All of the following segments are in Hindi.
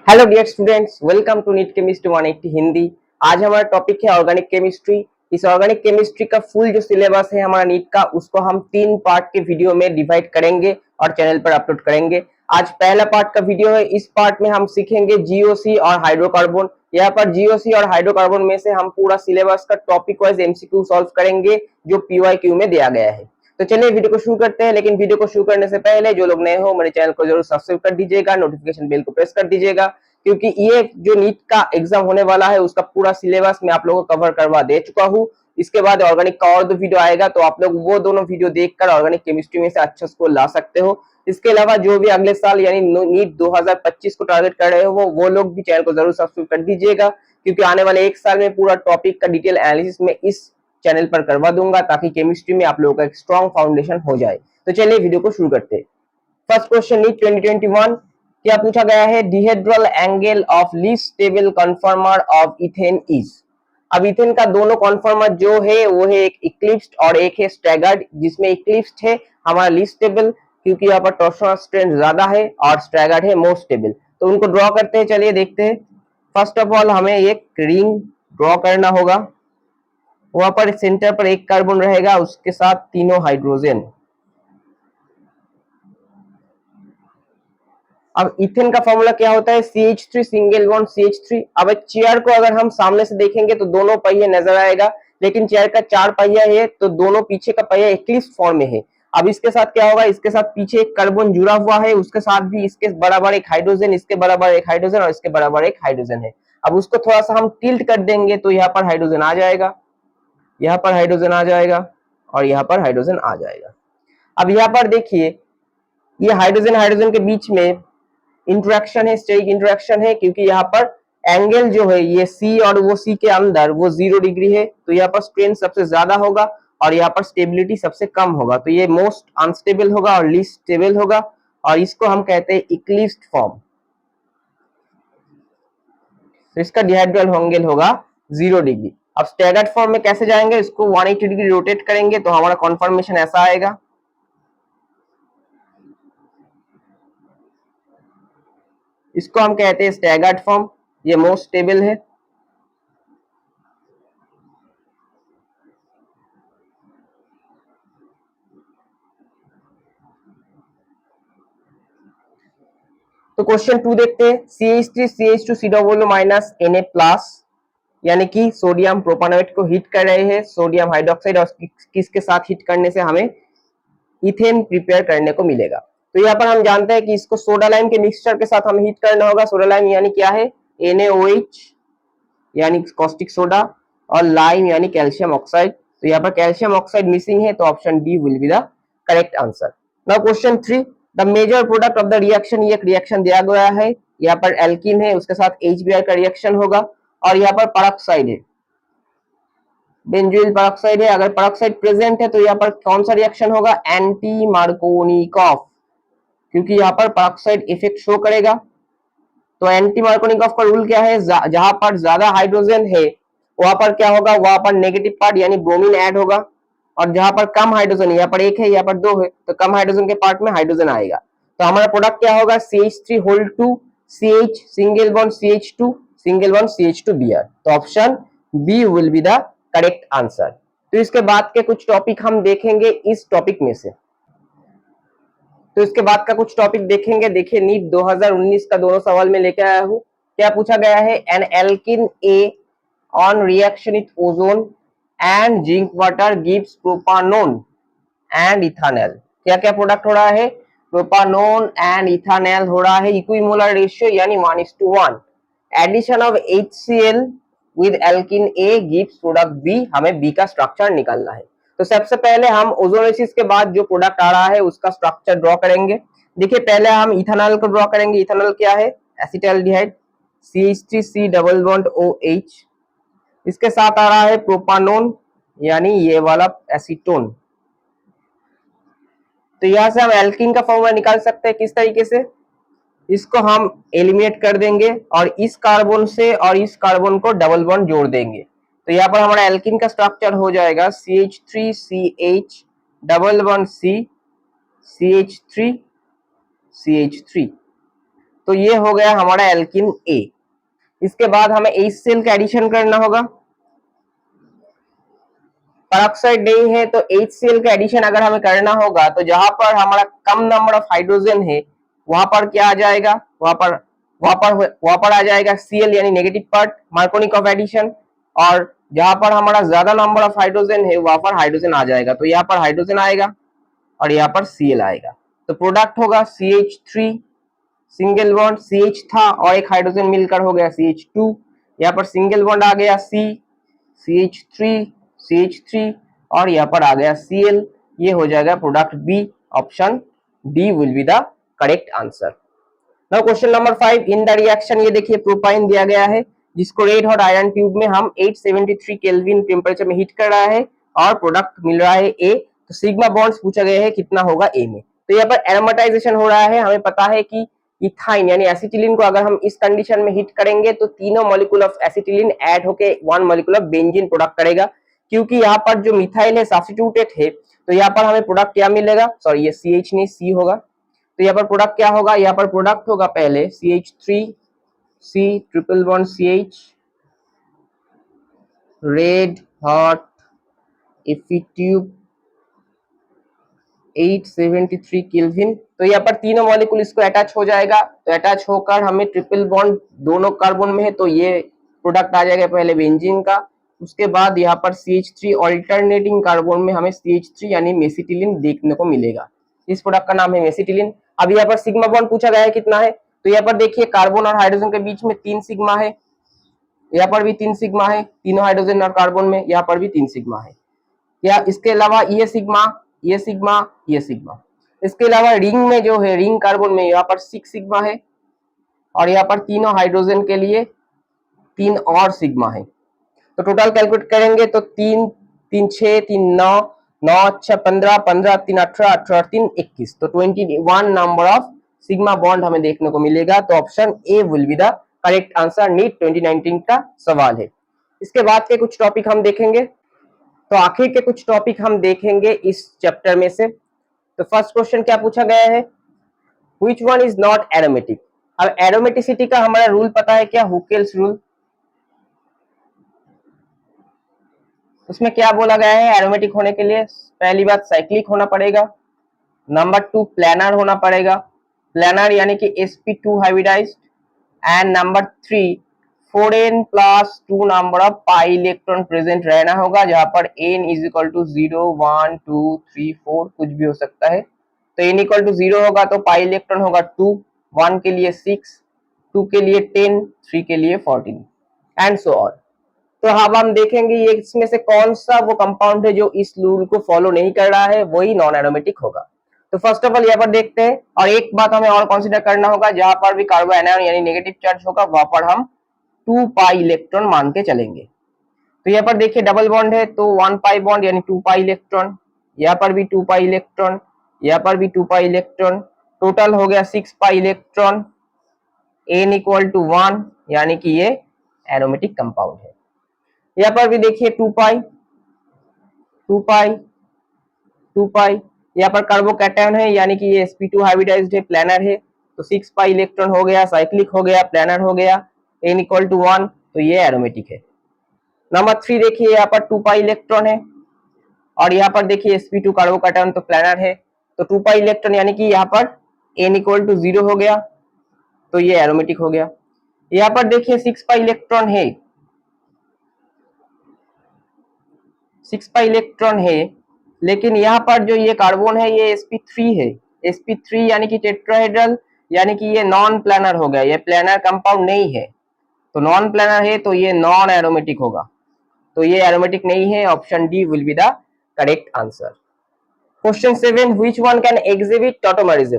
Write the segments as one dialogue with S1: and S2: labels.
S1: Hello dear students, welcome to NEET chemistry 180 Hindi. आज हमारा टॉपिक है ऑर्गेनिक केमिस्ट्री। इस ऑर्गेनिक केमिस्ट्री का फुल जो सिलेबस है हमारा नीट का, उसको हम 3 पार्ट के वीडियो में डिवाइड करेंगे और चैनल पर अपलोड करेंगे। आज पहला पार्ट का वीडियो है। इस पार्ट में हम सीखेंगे जीओसी और हाइड्रोकार्बन। यहाँ पर जीओसी और हाइड्रोकार्बन में से हम पूरा सिलेबस का टॉपिक वाइज एमसीक्यू सॉल्व करेंगे जो पीवाईक्यू में दिया गया है। तो चलिए वीडियो को शुरू करते हैं। लेकिन वीडियो को शुरू करने से पहले जो लोग नए हो मेरे चैनल को जरूर सब्सक्राइब कर दीजिएगा, नोटिफिकेशन बेल को प्रेस कर दीजिएगा, क्योंकि ये जो नीट का एग्जाम होने वाला है उसका पूरा सिलेबस मैं आप लोगों को कवर करवा दे चुका हूँ। इसके बाद ऑर्गेनिक का और 2 वीडियो आएगा, तो आप लोग वो दोनों वीडियो देखकर ऑर्गेनिक केमिस्ट्री में से अच्छा स्कोर ला सकते हो। इसके अलावा जो भी अगले साल यानी नीट 2025 को टारगेट कर रहे हो वो लोग भी चैनल को जरूर सब्सक्राइब कर दीजिएगा, क्योंकि आने वाले 1 साल में पूरा टॉपिक का डिटेल एनालिसिस में इस चैनल पर करवा दूंगा, ताकि केमिस्ट्री में आप लोगों का एक स्ट्रॉन्ग फाउंडेशन हो जाए। तो चलिए वीडियो को शुरू करते हैं। फर्स्ट क्वेश्चन नीट 2021 क्या पूछा गया है? Dihedral angle of least stable कन्फर्मर of ethane is. अब इथेन का दोनों कन्फर्मर जो है वो है एक इक्लिप्स्ड और एक है स्टैगर्ड, जिसमें इक्लिप्स्ड है हमारा लीस्ट स्टेबल, क्योंकि यहाँ पर टॉर्सनल स्ट्रेंथ ज्यादा है, और स्टैगर्ड है मोस्ट स्टेबल। तो उनको ड्रॉ करते हैं, चलिए देखते हैं। फर्स्ट ऑफ ऑल हमें एक रिंग ड्रॉ करना होगा। वहां पर सेंटर पर एक कार्बन रहेगा, उसके साथ तीनों हाइड्रोजन। अब इथेन का फॉर्मूला क्या होता है? CH3 single bond CH3। अब चेयर को अगर हम सामने से देखेंगे तो दोनों पहिए नजर आएगा, लेकिन चेयर का 4 पहिया है तो दोनों पीछे का पहिया एक्लिप्स फॉर्म में है। अब इसके साथ क्या होगा? इसके साथ पीछे एक कार्बन जुड़ा हुआ है, उसके साथ भी इसके बराबर एक हाइड्रोजन, इसके बराबर एक हाइड्रोजन और इसके बराबर एक हाइड्रोजन है। अब उसको थोड़ा सा हम टिल्ट कर देंगे तो यहाँ पर हाइड्रोजन आ जाएगा, यहाँ पर हाइड्रोजन आ जाएगा और यहाँ पर हाइड्रोजन आ जाएगा। अब यहाँ पर देखिए, ये हाइड्रोजन हाइड्रोजन के बीच में इंटरेक्शन है, स्टेरिक इंटरेक्शन है, क्योंकि यहाँ पर एंगल जो है ये सी और वो सी के अंदर वो 0 डिग्री है, तो यहाँ पर स्ट्रेन सबसे ज्यादा होगा और यहाँ पर स्टेबिलिटी सबसे कम होगा। तो ये मोस्ट अनस्टेबल होगा और लीस्ट स्टेबल होगा, और इसको हम कहते हैं इक्लिप्स्ड फॉर्म। तो इसका डिहाइड्रल एंगल होगा 0 डिग्री। अब स्टैगर्ड फॉर्म में कैसे जाएंगे? इसको 180 डिग्री रोटेट करेंगे तो हमारा कॉन्फर्मेशन ऐसा आएगा। इसको हम कहते हैं स्टैगर्ड फॉर्म, ये मोस्ट स्टेबल है। तो क्वेश्चन 2 देखते हैं। CH3 CH2 C double minus Na plus, यानी कि सोडियम प्रोपानोएट को हिट कर रहे हैं सोडियम हाइड्रोक्साइड, और किसके साथ हिट करने से हमें इथेन प्रिपेयर करने को मिलेगा। तो यहाँ पर हम जानते हैं कि इसको सोडा लाइम के मिक्सचर के साथ हमें हिट करना होगा। सोडा लाइम यानी क्या है? NaOH यानी कॉस्टिक सोडा, और लाइम यानी कैल्शियम ऑक्साइड। तो यहाँ पर कैल्शियम ऑक्साइड मिसिंग है, तो option D will be the correct answer. Now question 3, the major product of the reaction, ये एक रिएक्शन दिया गया है। यहाँ पर एल्कीन है, उसके साथ HBr का रिएक्शन होगा, और यहाँ पर पेरोक्साइड है, बेंजोइल पेरोक्साइड है। अगर पेरोक्साइड प्रेजेंट है तो यहाँ पर कौन सा रिएक्शन होगा? एंटी मार्कोनिकॉफ, क्योंकि यहाँ पर पेरोक्साइड इफेक्ट शो करेगा। तो एंटी मार्कोनिकॉफ का रूल क्या है? जहां पर ज्यादा हाइड्रोजन है वहां पर क्या होगा? वहां पर नेगेटिव पार्ट यानी ब्रोमीन ऐड होगा, और जहां पर कम हाइड्रोजन है, यहाँ पर 1 है यहाँ पर 2 है, तो कम हाइड्रोजन के पार्ट में हाइड्रोजन आएगा। तो हमारा प्रोडक्ट क्या होगा? CH3 whole 2 CH single bond CH2 single bond CH2Br। तो option B will be the correct answer. तो इसके बाद के कुछ टॉपिक हम देखेंगे इस टॉपिक में से। तो इसके बाद का कुछ टॉपिक देखेंगे। देखिए, नीट 2019 का दोनों सवाल में लेकर आया हूं। क्या पूछा गया है? An alkene A on reaction with ozone and zinc water gives propanone and ethanal. क्या क्या प्रोडक्ट हो रहा है? प्रोपानोन एंड इथानल हो रहा है। इक्विमोलर रेशियो यानी 1:1। Addition of HCl with alkene A gives product B. हमें बी का स्ट्रक्चर निकालना है। तो सबसे पहले हम ओजोनेसिस के बाद जो प्रोडक्ट आ रहा है उसका स्ट्रक्चर ड्रॉ करेंगे। देखिए, पहले हम इथेनॉल को ड्रॉ करेंगे। इथेनॉल क्या है? Acetaldehyde CH3C double bond OH। इसके साथ आ रहा है प्रोपानोन, यानी ये वाला एसीटोन। तो यहां से हम एल्कीन का फॉर्मूला निकाल सकते हैं। किस तरीके से? इसको हम एलिमिनेट कर देंगे और इस कार्बन से और इस कार्बन को डबल बॉन्ड जोड़ देंगे। तो यहाँ पर हमारा एल्कीन का स्ट्रक्चर हो जाएगा CH3CH double bond C CH3CH3। तो ये हो गया हमारा एल्किन ए। इसके बाद हमें HCl का एडिशन करना होगा, पेरोक्साइड नहीं है तो HCl का एडिशन अगर हमें करना होगा तो जहां पर हमारा कम नंबर ऑफ हाइड्रोजन है वहां पर क्या आ जाएगा, वहां पर आ जाएगा Cl यानी negative part, Markovnikov addition. और जहां पर हमारा ज्यादा नंबर ऑफ हाइड्रोजन है वहां पर हाइड्रोजन आ जाएगा, तो यहाँ पर हाइड्रोजन आएगा और यहाँ पर Cl आएगा। तो प्रोडक्ट होगा CH3 सिंगल बॉन्ड, CH था और एक हाइड्रोजन मिलकर हो गया CH2, यहाँ पर सिंगल बॉन्ड आ गया C, CH3 और यहाँ पर आ गया Cl। ये हो जाएगा product B, option D will be the correct answer. Now question number 5, in the reaction ये देखिए प्रोपाइन दिया गया है जिसको रेड हॉट आयरन ट्यूब में हम 873 केल्विन टेम्परेचर में हीट कर रहा है और प्रोडक्ट मिल रहा है ए। तो सिग्मा बॉन्ड्स पूछा गया है कितना होगा ए में। तो यहाँ पर एरोमेटाइजेशन हो रहा है, हमें पता है कि इथाइन यानी एसिटिलीन को अगर हम इस कंडीशन में हीट करेंगे तो तीनों मॉलिक्यूल ऑफ एसिटिलीन ऐड होके one molecule of benzene product करेगा। क्योंकि यहाँ पर जो मिथाइल है सब्स्टिट्यूटेड है तो यहाँ पर हमें प्रोडक्ट क्या मिलेगा, सॉरी ये CH नहीं C होगा। तो यहाँ पर प्रोडक्ट क्या होगा, यहाँ पर प्रोडक्ट होगा पहले CH3C triple bond CH, red hot एफी ट्यूब 873 केल्विन। तो यहाँ पर तीनों मॉलिक्यूल इसको अटैच हो जाएगा, तो अटैच होकर हमें ट्रिपल बॉन्ड दोनों कार्बन में है तो ये प्रोडक्ट आ जाएगा पहले बेंजीन का। उसके बाद यहाँ पर CH3 ऑल्टरनेटिंग कार्बन में हमें CH3 यानी मेसिटिलीन देखने को मिलेगा, इस प्रोडक्ट का नाम है मेसिटिलीन। अब यहाँ पर सिग्मा बॉन्ड पूछा गया है कितना है, तो यहाँ पर देखिए कार्बन और हाइड्रोजन के बीच में 3 सिग्मा है, यहाँ पर भी 3 सिग्मा है, तीनों हाइड्रोजन और कार्बन में यहाँ पर भी 3 सिग्मा है। या इसके अलावा ये सिग्मा, ये सिग्मा, ये सिग्मा। इसके अलावा रिंग में जो है, रिंग कार्बन में यहाँ पर 6 सिग्मा है और यहाँ पर तीनों हाइड्रोजन के लिए 3 और सिग्मा है। तो टोटल कैलकुलेट करेंगे तो 3 3 6 3 9 9 अच्छा 15 15 3 18 18 3 21, तो 21 नंबर ऑफ सिग्मा बॉन्ड हमें देखने को मिलेगा। तो option A will be the correct answer, NEET 2019 का सवाल है। इसके बाद के कुछ टॉपिक हम देखेंगे, तो आखिर के कुछ टॉपिक हम देखेंगे इस चैप्टर में से। तो फर्स्ट क्वेश्चन क्या पूछा गया है, which one is not aromatic. अब एरोमेटिसिटी का हमारा रूल पता है क्या, हुकेल्स रूल। उसमें क्या बोला गया है, एरोमेटिक होने के लिए पहली बात साइक्लिक होना पड़ेगा, नंबर 2 प्लानर होना पड़ेगा, प्लानर यानी कि sp2 hybridised, and number 3 4n plus 2 number of pi electron present रहना होगा, जहां पर n इज इक्वल टू 0 1 2 3 4 कुछ भी हो सकता है। तो n इक्वल टू 0 होगा तो पाई इलेक्ट्रॉन होगा 2, 1 के लिए 6, 2 के लिए 10, 3 के लिए 14 एंड सो ऑन। तो अब हम देखेंगे ये इसमें से कौन सा वो कंपाउंड है जो इस रूल को फॉलो नहीं कर रहा है, वही नॉन एरोमेटिक होगा। तो फर्स्ट ऑफ ऑल यहाँ पर देखते हैं, और एक बात हमें और कंसीडर करना होगा, जहां पर भी कार्बो एनायन यानी नेगेटिव चार्ज होगा वहां पर हम 2 पाई इलेक्ट्रॉन मान के चलेंगे। तो यहाँ पर देखिए डबल बॉन्ड है तो 1 पाई बॉन्ड यानी 2 पाई इलेक्ट्रॉन, यहाँ पर भी 2 पाई इलेक्ट्रॉन, यहाँ पर भी 2 पाई इलेक्ट्रॉन, टोटल हो गया 6 pi electron, n equal to 1 यानी कि ये एरोमेटिक कंपाउंड है। यहाँ पर भी देखिए 2 पाई 2 पाई 2 पाई, यहाँ पर कार्बोकैटायन है यानी कि ये sp2 हाइब्रिडाइज्ड है, प्लानर है, तो 6 पाई इलेक्ट्रॉन हो गया, साइक्लिक हो गया, प्लानर हो गया, n इक्वल टू 1, तो ये एरोमेटिक है। नंबर 3 देखिए यहाँ पर 2 पाई इलेक्ट्रॉन है और यहाँ पर देखिए sp2 कार्बोकैटायन तो प्लानर है, तो 2 पाई इलेक्ट्रॉन यानी कि यहाँ पर n इक्वल टू 0 हो गया, तो ये एरोमेटिक हो गया। यहाँ पर देखिए 6 पाई इलेक्ट्रॉन है, 6 पाई इलेक्ट्रॉन है, लेकिन यहाँ पर जो ये कार्बन है ये sp3 है, sp3 यानी कि टेट्राहेड्रल, यानी कि ये नॉन प्लानर हो गया, ये प्लानर कंपाउंड नहीं है। तो नॉन प्लानर है तो ये नॉन एरोमेटिक होगा, तो ये एरोमेटिक नहीं है, option D will be the correct answer. Question 7, which one can exhibit tautomerism.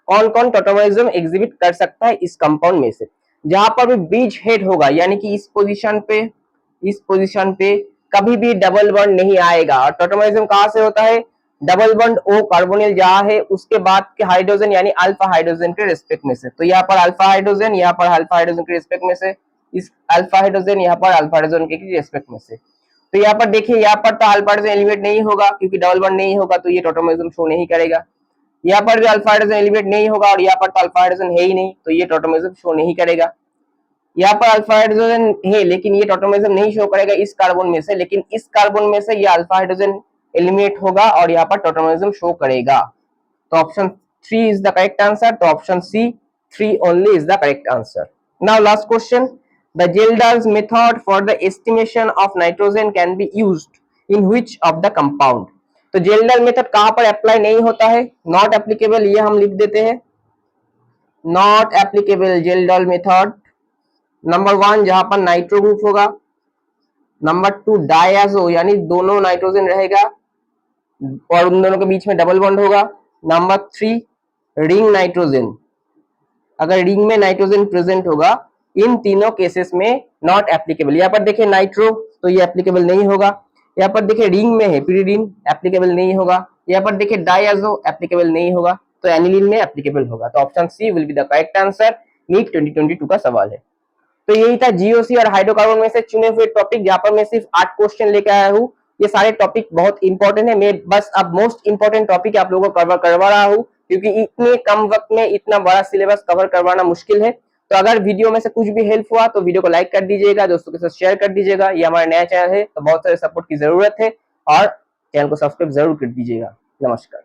S1: कौन कौन टॉटोमरिज्म एग्जिबिट कर सकता है इस कंपाउंड में से। जहां पर भी बीच हेड होगा यानी कि इस पोजीशन पे कभी भी डबल बॉन्ड नहीं आएगा। और टॉटोमरिज्म कहां से होता है, डबल बॉन्ड ओ कार्बोनिल जहां है उसके बाद के हाइड्रोजन यानी अल्फा हाइड्रोजन के रिस्पेक्ट में से। तो यहाँ पर अल्फा हाइड्रोजन, यहाँ पर अल्फा हाइड्रोजन के रिस्पेक्ट में से, इस अल्फा हाइड्रोजन यहाँ पर अल्फा हाइड्रोजन के रिस्पेक्ट में से। तो यहाँ पर देखिए यहाँ पर तो अल्फा हाइड्रोजन एलिमेंट नहीं होगा क्योंकि डबल बॉन्ड नहीं होगा, तो ये टॉटोमरिज्म शो नहीं करेगा। यहाँ पर भी अल्फा हाइड्रोजन एलिमिनेट नहीं होगा और यहाँ पर तो अल्फा हाइड्रोजन है ही नहीं, तो ये टोटेमिज्म शो नहीं करेगा। यहाँ पर अल्फा हाइड्रोजन है लेकिन ये टोटेमिज्म नहीं शो करेगा इस कार्बन में से, लेकिन इस कार्बन में से ये अल्फा हाइड्रोजन एलिमिनेट होगा और यहाँ पर टोटेमिज्म शो करेगा। तो option 3 is the correct answer. तो option C 3 only is the correct answer. Now last question, the Kjeldahl's method for the estimation of nitrogen can be used in which of the compound. तो जेल्डाल मेथड कहां पर अप्लाई नहीं होता है, नॉट एप्लीकेबल, ये हम लिख देते हैं नॉट एप्लीकेबल जेल्डाल मेथड। नंबर 1 जहां पर नाइट्रो ग्रुप होगा, नंबर 2 डायजो यानी दोनों नाइट्रोजन रहेगा और उन दोनों के बीच में डबल बॉन्ड होगा, नंबर 3 रिंग नाइट्रोजन, अगर रिंग में नाइट्रोजन प्रेजेंट होगा, इन तीनों केसेस में नॉट एप्लीकेबल। यहाँ पर देखिए नाइट्रो तो ये एप्लीकेबल नहीं होगा, यहाँ पर देखिए रिंग में है पिरिडीन एप्लीकेबल नहीं होगा, यहाँ पर देखिए डायजो एप्लीकेबल नहीं होगा, तो एनिलीन में एप्लीकेबल होगा। तो option C will be the correct answer. NEET 2022 का सवाल है। तो यही था जीओसी और हाइड्रोकार्बन में से चुने हुए टॉपिक, जहां पर मैं सिर्फ 8 क्वेश्चन लेकर आया हूँ। ये सारे टॉपिक बहुत इंपॉर्टेंट है, मैं बस अब मोस्ट इंपॉर्टेंट टॉपिक आप लोगों को कवर करवा रहा हूँ, क्योंकि इतने कम वक्त में इतना बड़ा सिलेबस कवर करवाना मुश्किल है। तो अगर वीडियो में से कुछ भी हेल्प हुआ तो वीडियो को लाइक कर दीजिएगा, दोस्तों के साथ शेयर कर दीजिएगा। ये हमारा नया चैनल है तो बहुत सारे सपोर्ट की जरूरत है और चैनल को सब्सक्राइब जरूर कर दीजिएगा। नमस्कार।